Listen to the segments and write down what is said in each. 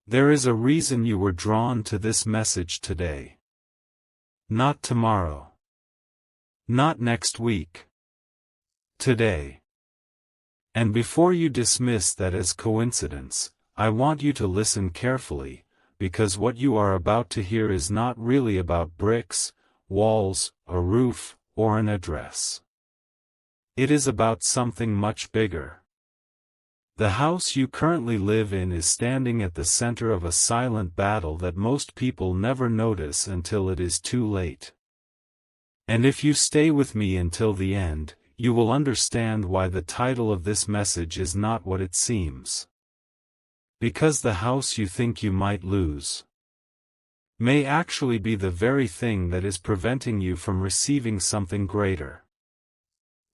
There is a reason you were drawn to this message today. Not tomorrow. Not next week. Today. And before you dismiss that as coincidence, I want you to listen carefully, because what you are about to hear is not really about bricks, walls, a roof, or an address. It is about something much bigger. The house you currently live in is standing at the center of a silent battle that most people never notice until it is too late. And if you stay with me until the end, you will understand why the title of this message is not what it seems. Because the house you think you might lose may actually be the very thing that is preventing you from receiving something greater.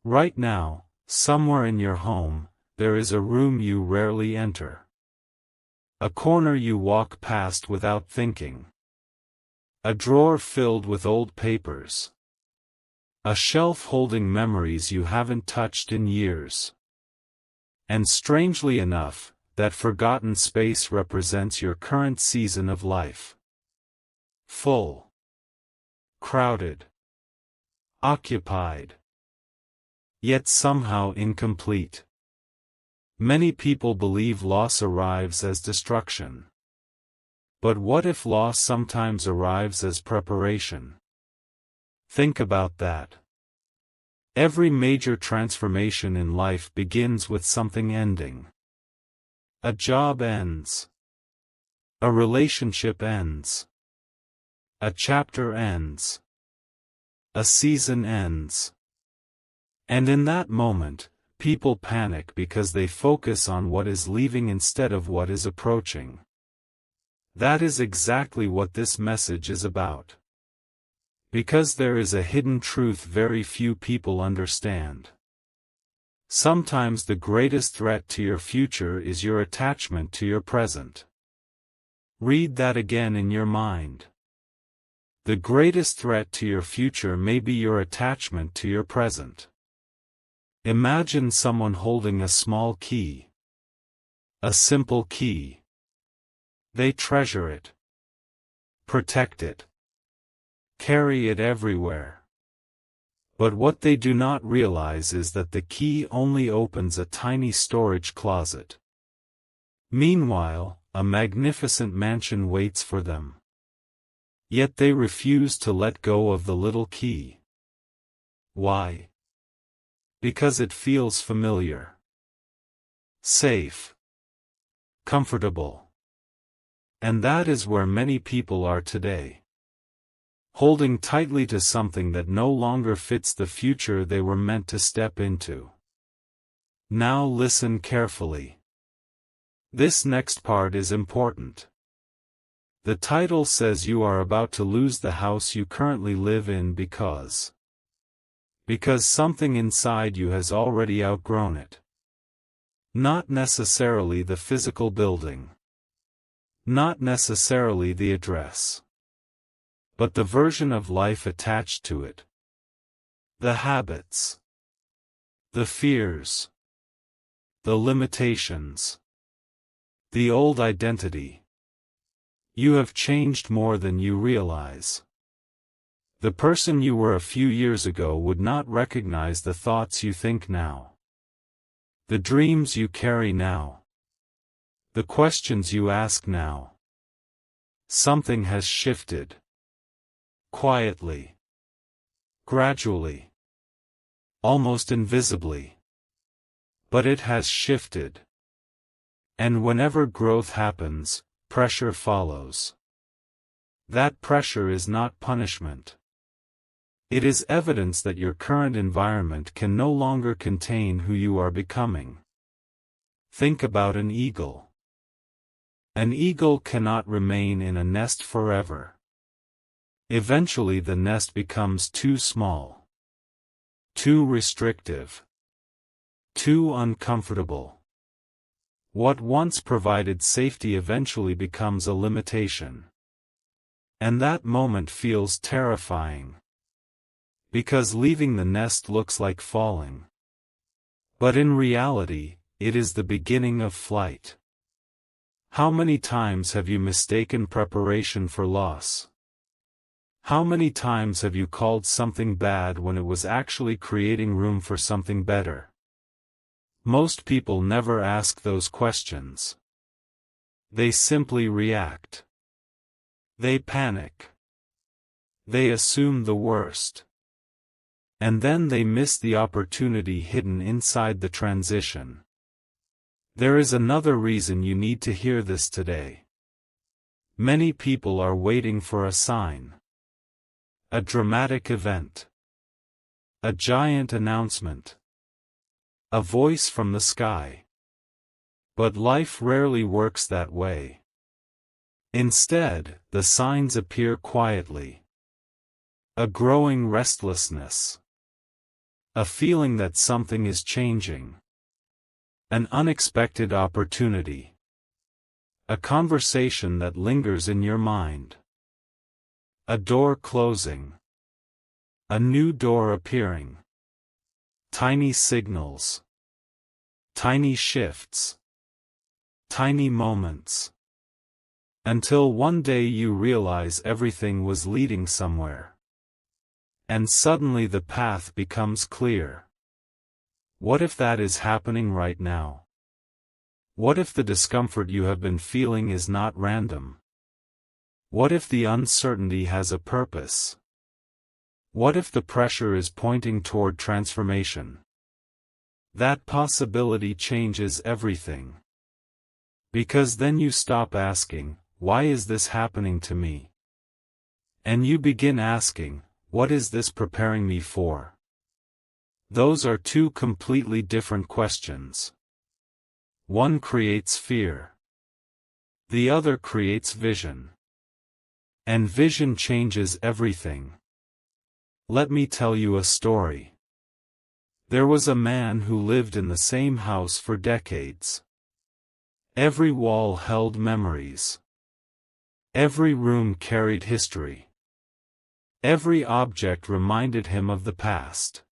Right now, somewhere in your home, there is a room you rarely enter. A corner you walk past without thinking. A drawer filled with old papers. A shelf holding memories you haven't touched in years. And strangely enough, that forgotten space represents your current season of life. Full. Crowded. Occupied. Yet somehow incomplete. Many people believe loss arrives as destruction. But what if loss sometimes arrives as preparation? Think about that. Every major transformation in life begins with something ending. A job ends. A relationship ends. A chapter ends. A season ends. And in that moment, people panic because they focus on what is leaving instead of what is approaching. That is exactly what this message is about. Because there is a hidden truth very few people understand. Sometimes the greatest threat to your future is your attachment to your present. Read that again in your mind. The greatest threat to your future may be your attachment to your present. Imagine someone holding a small key. A simple key. They treasure it. Protect it. Carry it everywhere. But what they do not realize is that the key only opens a tiny storage closet. Meanwhile, a magnificent mansion waits for them. Yet they refuse to let go of the little key. Why? Because it feels familiar. Safe. Comfortable. And that is where many people are today. Holding tightly to something that no longer fits the future they were meant to step into. Now listen carefully. This next part is important. The title says you are about to lose the house you currently live in because something inside you has already outgrown it. Not necessarily the physical building. Not necessarily the address. But the version of life attached to it. The habits. The fears. The limitations. The old identity. You have changed more than you realize. The person you were a few years ago would not recognize the thoughts you think now. The dreams you carry now. The questions you ask now. Something has shifted. Quietly. Gradually. Almost invisibly. But it has shifted. And whenever growth happens, pressure follows. That pressure is not punishment. It is evidence that your current environment can no longer contain who you are becoming. Think about an eagle. An eagle cannot remain in a nest forever. Eventually the nest becomes too small. Too restrictive. Too uncomfortable. What once provided safety eventually becomes a limitation. And that moment feels terrifying. Because leaving the nest looks like falling. But in reality, it is the beginning of flight. How many times have you mistaken preparation for loss? How many times have you called something bad when it was actually creating room for something better? Most people never ask those questions. They simply react. They panic. They assume the worst. And then they miss the opportunity hidden inside the transition. There is another reason you need to hear this today. Many people are waiting for a sign. A dramatic event. A giant announcement. A voice from the sky. But life rarely works that way. Instead, the signs appear quietly. A growing restlessness. A feeling that something is changing. An unexpected opportunity. A conversation that lingers in your mind. A door closing. A new door appearing. Tiny signals. Tiny shifts. Tiny moments. Until one day you realize everything was leading somewhere. And suddenly the path becomes clear. What if that is happening right now? What if the discomfort you have been feeling is not random? What if the uncertainty has a purpose? What if the pressure is pointing toward transformation? That possibility changes everything. Because then you stop asking, why is this happening to me? And you begin asking, what is this preparing me for? Those are two completely different questions. One creates fear. The other creates vision. And vision changes everything. Let me tell you a story. There was a man who lived in the same house for decades. Every wall held memories. Every room carried history. Every object reminded him of the past.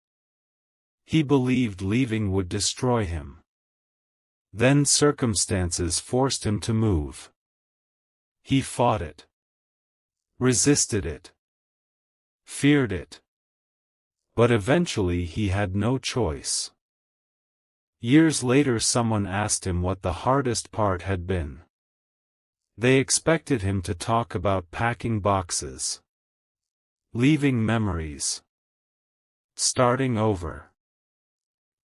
He believed leaving would destroy him. Then circumstances forced him to move. He fought it. Resisted it. Feared it. But eventually he had no choice. Years later someone asked him what the hardest part had been. They expected him to talk about packing boxes. Leaving memories. Starting over.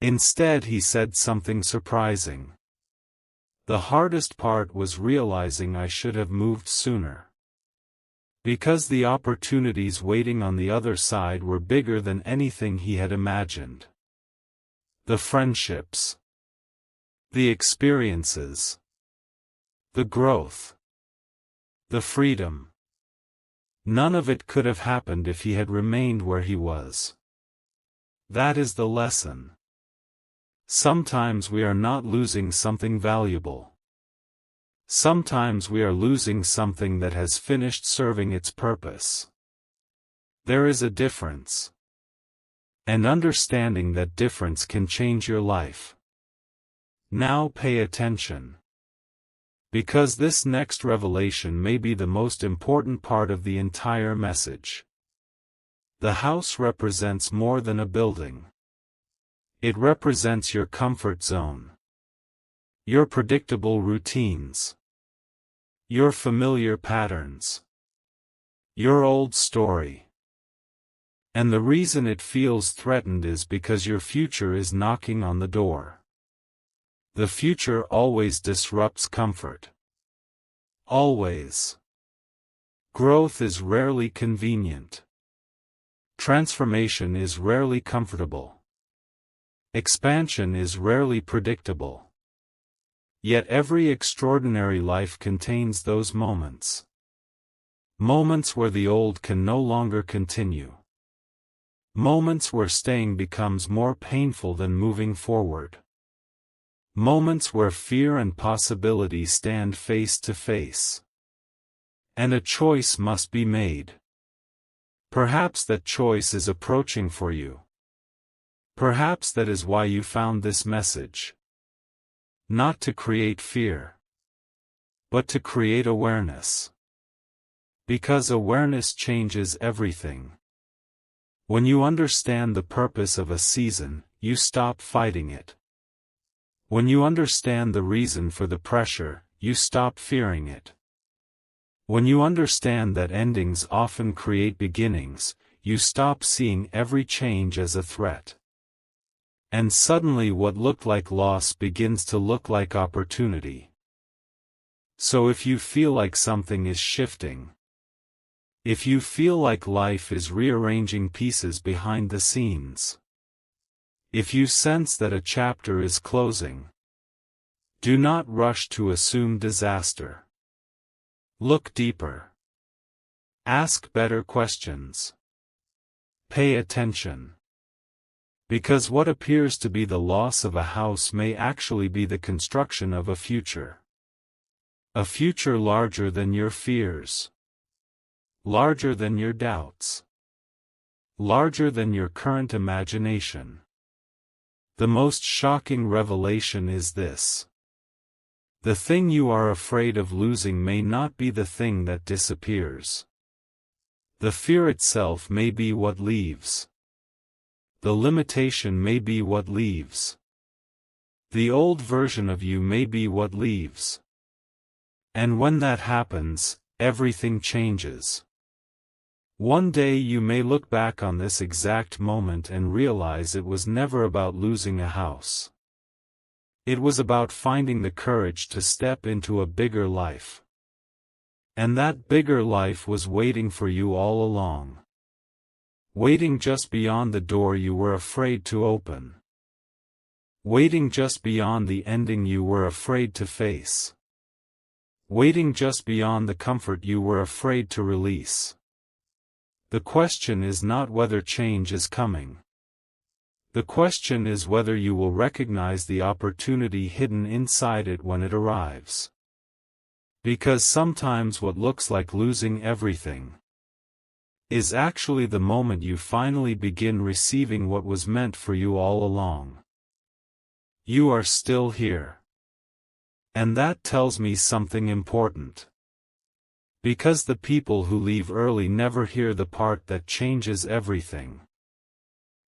Instead he said something surprising. The hardest part was realizing I should have moved sooner. Because the opportunities waiting on the other side were bigger than anything he had imagined. The friendships. The experiences. The growth. The freedom. None of it could have happened if he had remained where he was. That is the lesson. Sometimes we are not losing something valuable. Sometimes we are losing something that has finished serving its purpose. There is a difference. And understanding that difference can change your life. Now pay attention. Because this next revelation may be the most important part of the entire message. The house represents more than a building. It represents your comfort zone. Your predictable routines. Your familiar patterns. Your old story. And the reason it feels threatened is because your future is knocking on the door. The future always disrupts comfort. Always. Growth is rarely convenient. Transformation is rarely comfortable. Expansion is rarely predictable. Yet every extraordinary life contains those moments. Moments where the old can no longer continue. Moments where staying becomes more painful than moving forward. Moments where fear and possibility stand face to face. And a choice must be made. Perhaps that choice is approaching for you. Perhaps that is why you found this message. Not to create fear. but to create awareness. Because awareness changes everything. When you understand the purpose of a season, you stop fighting it. When you understand the reason for the pressure, you stop fearing it. When you understand that endings often create beginnings, you stop seeing every change as a threat. And suddenly what looked like loss begins to look like opportunity. So if you feel like something is shifting, if you feel like life is rearranging pieces behind the scenes, if you sense that a chapter is closing, do not rush to assume disaster. Look deeper. Ask better questions. Pay attention. Because what appears to be the loss of a house may actually be the construction of a future. A future larger than your fears. Larger than your doubts. Larger than your current imagination. The most shocking revelation is this. The thing you are afraid of losing may not be the thing that disappears. The fear itself may be what leaves. The limitation may be what leaves. The old version of you may be what leaves. And when that happens, everything changes. One day you may look back on this exact moment and realize it was never about losing a house. It was about finding the courage to step into a bigger life. And that bigger life was waiting for you all along. Waiting just beyond the door you were afraid to open. Waiting just beyond the ending you were afraid to face. Waiting just beyond the comfort you were afraid to release. The question is not whether change is coming. The question is whether you will recognize the opportunity hidden inside it when it arrives. Because sometimes what looks like losing everything is actually the moment you finally begin receiving what was meant for you all along. You are still here. And that tells me something important. Because the people who leave early never hear the part that changes everything.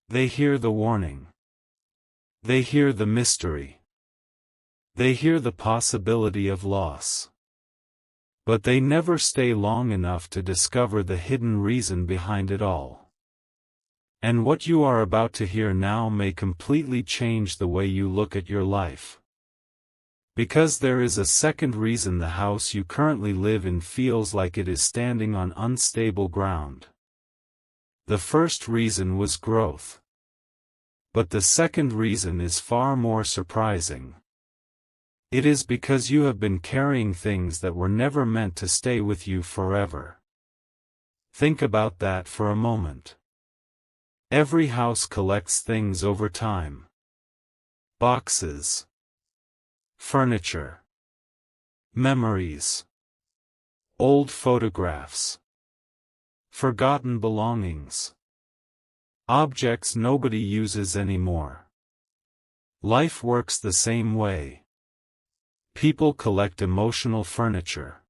They hear the warning. They hear the mystery. They hear the possibility of loss. But they never stay long enough to discover the hidden reason behind it all. And what you are about to hear now may completely change the way you look at your life. Because there is a second reason the house you currently live in feels like it is standing on unstable ground. The first reason was growth. But the second reason is far more surprising. It is because you have been carrying things that were never meant to stay with you forever. Think about that for a moment. Every house collects things over time. Boxes. Furniture. Memories. Old photographs. Forgotten belongings. Objects nobody uses anymore. Life works the same way. People collect emotional furniture.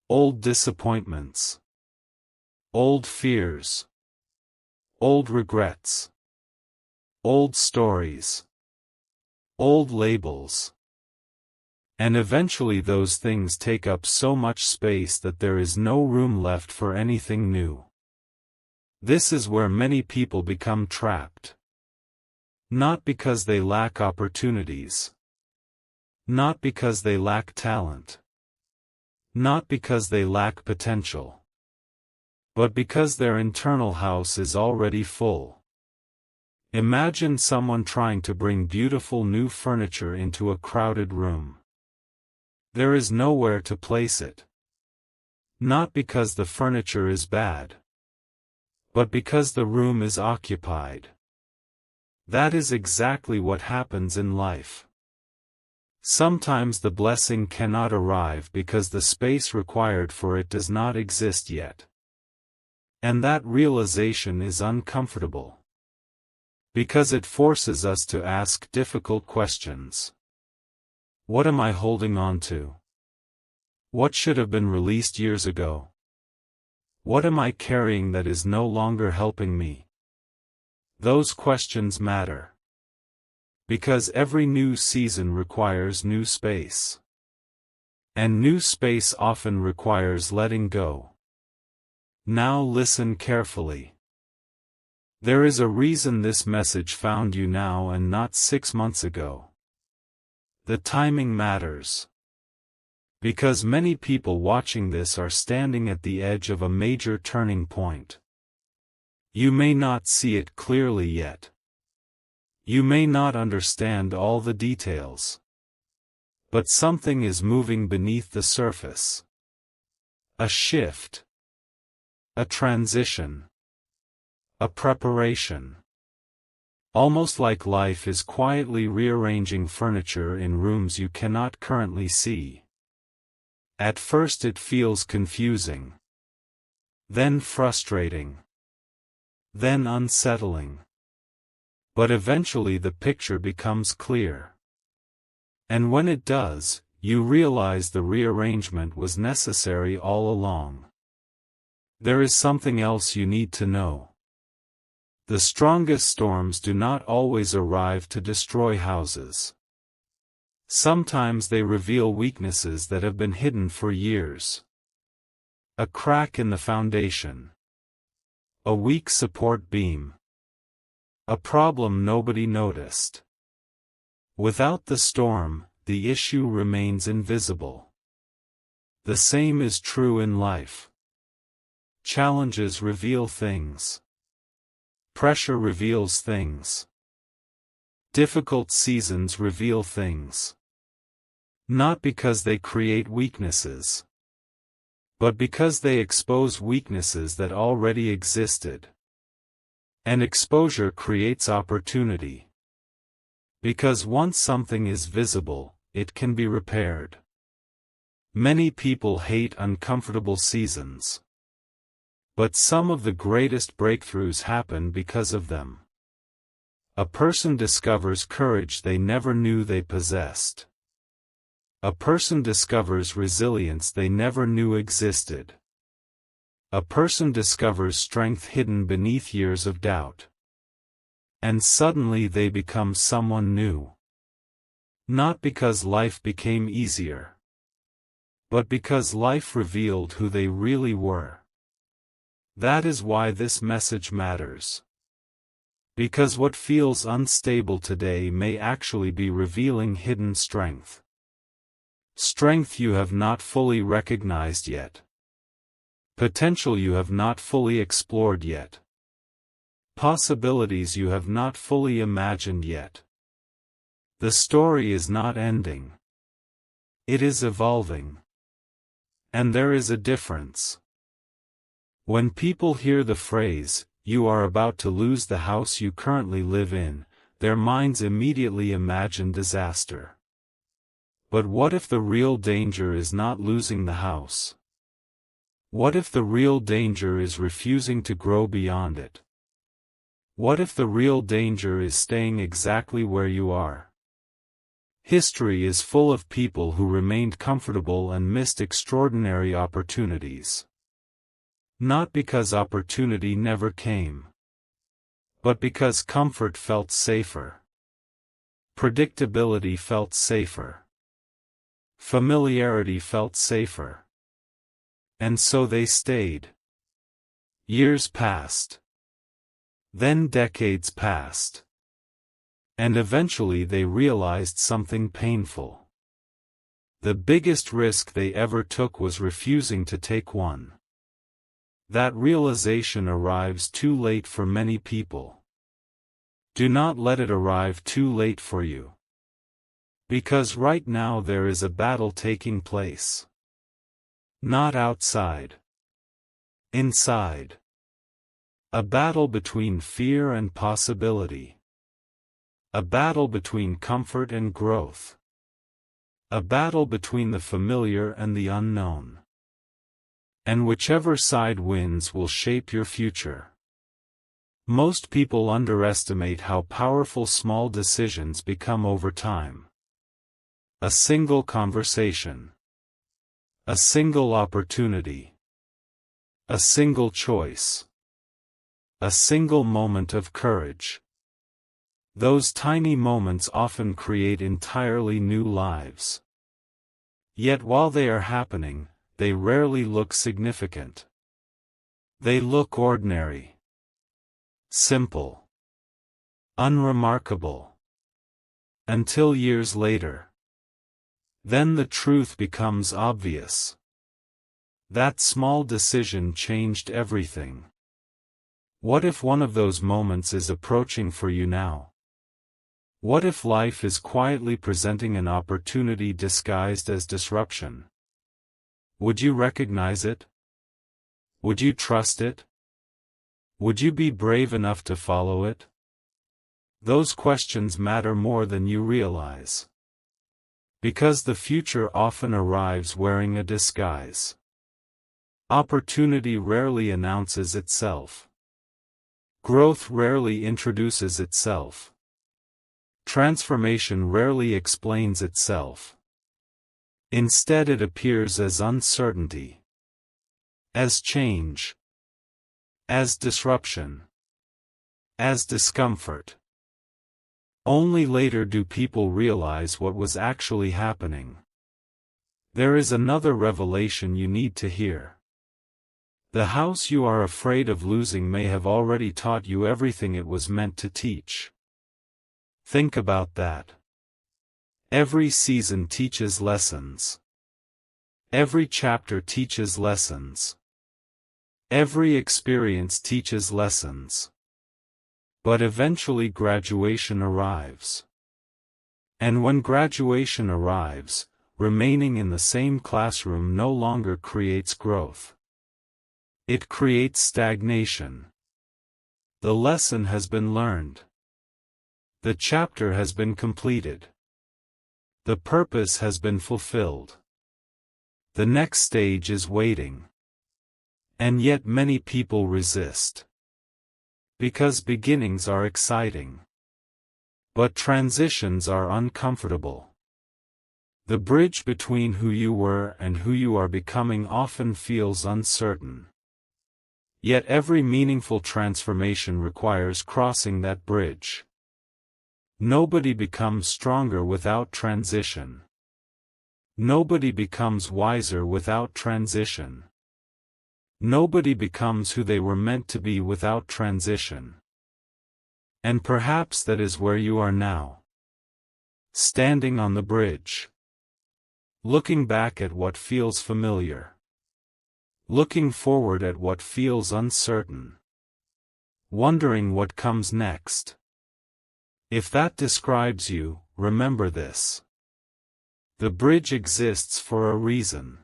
Old disappointments. Old fears. Old regrets. Old stories. Old labels. And eventually those things take up so much space that there is no room left for anything new. This is where many people become trapped. Not because they lack opportunities. Not because they lack talent. Not because they lack potential. But because their internal house is already full. Imagine someone trying to bring beautiful new furniture into a crowded room. There is nowhere to place it. Not because the furniture is bad, but because the room is occupied. That is exactly what happens in life. Sometimes the blessing cannot arrive because the space required for it does not exist yet. And that realization is uncomfortable. Because it forces us to ask difficult questions. What am I holding on to? What should have been released years ago? What am I carrying that is no longer helping me? Those questions matter. Because every new season requires new space. And new space often requires letting go. Now listen carefully. There is a reason this message found you now and not 6 months ago. The timing matters. Because many people watching this are standing at the edge of a major turning point. You may not see it clearly yet. You may not understand all the details. But something is moving beneath the surface. A shift. A transition. A preparation. Almost like life is quietly rearranging furniture in rooms you cannot currently see. At first it feels confusing. Then frustrating. Then unsettling. But eventually the picture becomes clear. And when it does, you realize the rearrangement was necessary all along. There is something else you need to know. The strongest storms do not always arrive to destroy houses. Sometimes they reveal weaknesses that have been hidden for years. A crack in the foundation. A weak support beam. A problem nobody noticed. Without the storm, the issue remains invisible. The same is true in life. Challenges reveal things. Pressure reveals things. Difficult seasons reveal things. Not because they create weaknesses, but because they expose weaknesses that already existed. And exposure creates opportunity. Because once something is visible, it can be repaired. Many people hate uncomfortable seasons. But some of the greatest breakthroughs happen because of them. A person discovers courage they never knew they possessed. A person discovers resilience they never knew existed. A person discovers strength hidden beneath years of doubt. And suddenly they become someone new. Not because life became easier, but because life revealed who they really were. That is why this message matters. Because what feels unstable today may actually be revealing hidden strength. Strength you have not fully recognized yet. Potential you have not fully explored yet. Possibilities you have not fully imagined yet. The story is not ending. It is evolving. And there is a difference. When people hear the phrase, "You are about to lose the house you currently live in," their minds immediately imagine disaster. But what if the real danger is not losing the house? What if the real danger is refusing to grow beyond it? What if the real danger is staying exactly where you are? History is full of people who remained comfortable and missed extraordinary opportunities. Not because opportunity never came, but because comfort felt safer. Predictability felt safer. Familiarity felt safer. And so they stayed. Years passed. Then decades passed. And eventually they realized something painful. The biggest risk they ever took was refusing to take one. That realization arrives too late for many people. Do not let it arrive too late for you. Because right now there is a battle taking place. Not outside. Inside. A battle between fear and possibility. A battle between comfort and growth. A battle between the familiar and the unknown. And whichever side wins will shape your future. Most people underestimate how powerful small decisions become over time. A single conversation. A single opportunity. A single choice. A single moment of courage. Those tiny moments often create entirely new lives. Yet while they are happening, they rarely look significant. They look ordinary. Simple. Unremarkable. Until years later. Then the truth becomes obvious. That small decision changed everything. What if one of those moments is approaching for you now? What if life is quietly presenting an opportunity disguised as disruption? Would you recognize it? Would you trust it? Would you be brave enough to follow it? Those questions matter more than you realize. Because the future often arrives wearing a disguise. Opportunity rarely announces itself. Growth rarely introduces itself. Transformation rarely explains itself. Instead, it appears as uncertainty, as change, as disruption, as discomfort. Only later do people realize what was actually happening. There is another revelation you need to hear. The house you are afraid of losing may have already taught you everything it was meant to teach. Think about that. Every season teaches lessons. Every chapter teaches lessons. Every experience teaches lessons. But eventually graduation arrives. And when graduation arrives, remaining in the same classroom no longer creates growth. It creates stagnation. The lesson has been learned. The chapter has been completed. The purpose has been fulfilled. The next stage is waiting. And yet many people resist. Because beginnings are exciting. But transitions are uncomfortable. The bridge between who you were and who you are becoming often feels uncertain. Yet every meaningful transformation requires crossing that bridge. Nobody becomes stronger without transition. Nobody becomes wiser without transition. Nobody becomes who they were meant to be without transition. And perhaps that is where you are now. Standing on the bridge. Looking back at what feels familiar. Looking forward at what feels uncertain. Wondering what comes next. If that describes you, remember this. The bridge exists for a reason.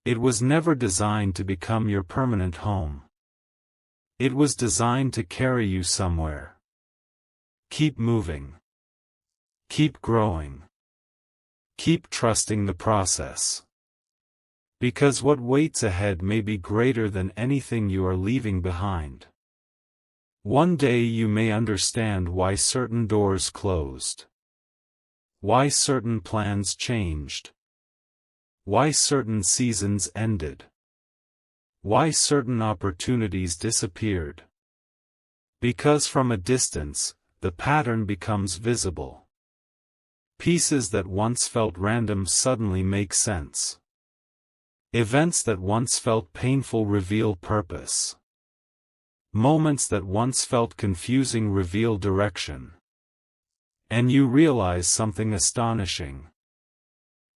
It was never designed to become your permanent home. It was designed to carry you somewhere. Keep moving. Keep growing. Keep trusting the process. Because what waits ahead may be greater than anything you are leaving behind. One day you may understand why certain doors closed. Why certain plans changed. Why certain seasons ended. Why certain opportunities disappeared. Because from a distance, the pattern becomes visible. Pieces that once felt random suddenly make sense. Events that once felt painful reveal purpose. Moments that once felt confusing reveal direction. And you realize something astonishing.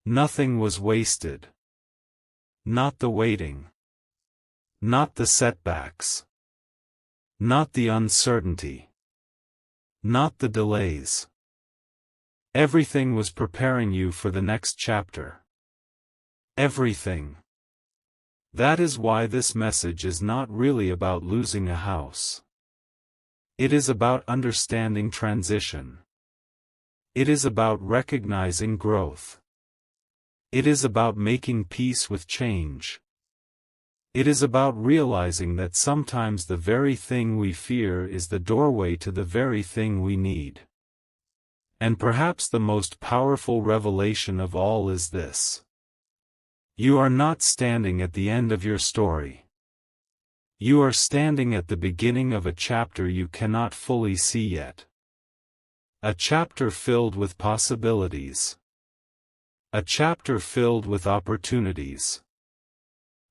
Nothing was wasted. Not the waiting. Not the setbacks. Not the uncertainty. Not the delays. Everything was preparing you for the next chapter. Everything. That is why this message is not really about losing a house. It is about understanding transition. It is about recognizing growth. It is about making peace with change. It is about realizing that sometimes the very thing we fear is the doorway to the very thing we need. And perhaps the most powerful revelation of all is this. You are not standing at the end of your story. You are standing at the beginning of a chapter you cannot fully see yet. A chapter filled with possibilities. A chapter filled with opportunities.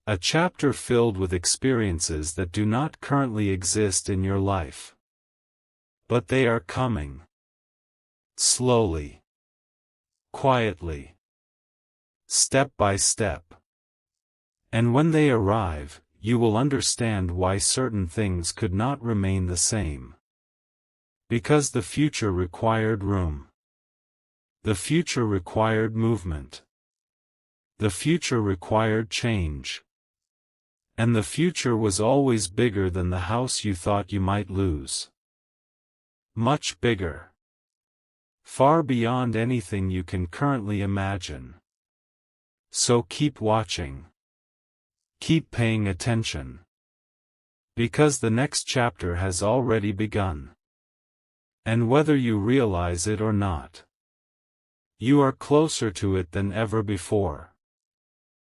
A chapter filled with experiences that do not currently exist in your life. But they are coming. Slowly. Quietly. Step by step. And when they arrive, you will understand why certain things could not remain the same. Because the future required room. The future required movement. The future required change. And the future was always bigger than the house you thought you might lose. Much bigger. Far beyond anything you can currently imagine. So keep watching. Keep paying attention. Because the next chapter has already begun. And whether you realize it or not, you are closer to it than ever before.